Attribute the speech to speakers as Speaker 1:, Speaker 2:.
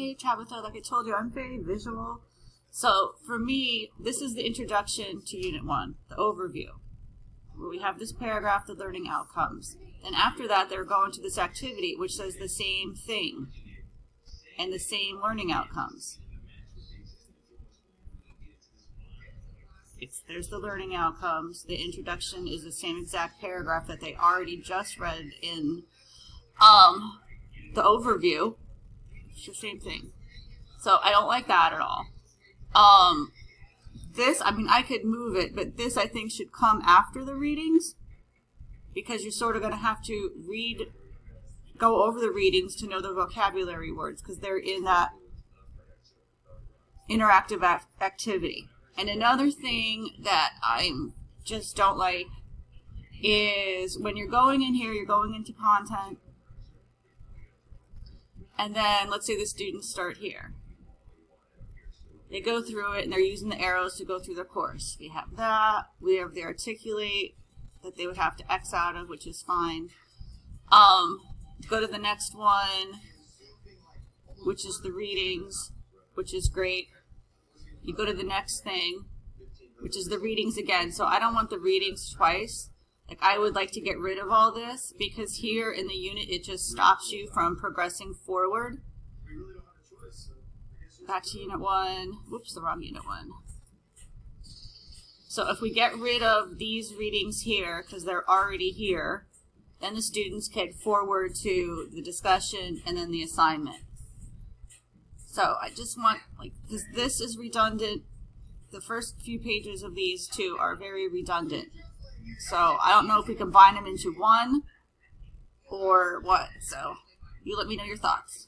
Speaker 1: hey, Tabitha, like I told you, I'm very visual. So for me, this is the introduction to Unit 1, the overview, where we have this paragraph, the learning outcomes. And after that, they're going to this activity, which says the same thing and the same learning outcomes. There's the learning outcomes. The introduction is the same exact paragraph that they already just read in the overview. It's the same thing. So I don't like that at all. This, I mean, I could move it, but this I think should come after the readings, because you're sort of going to have to go over the readings to know the vocabulary words, because they're in that interactive activity. And another thing that I just don't like is when you're going in here, you're going into content, and then let's say the students start here. They go through it and they're using the arrows to go through their course. We have that. We have the articulate that they would have to X out of, which is fine. Go to the next one, which is the readings, which is great. You go to the next thing, which is the readings again. So I don't want the readings twice. Like, I would like to get rid of all this, because here in the unit it just stops you from progressing forward. Back to Unit 1. Whoops, the wrong Unit 1. So if we get rid of these readings here, because they're already here, then the students can forward to the discussion and then the assignment. So I just want, like, this is redundant. The first few pages of these two are very redundant. So I don't know if we combine them into one or what. So you let me know your thoughts.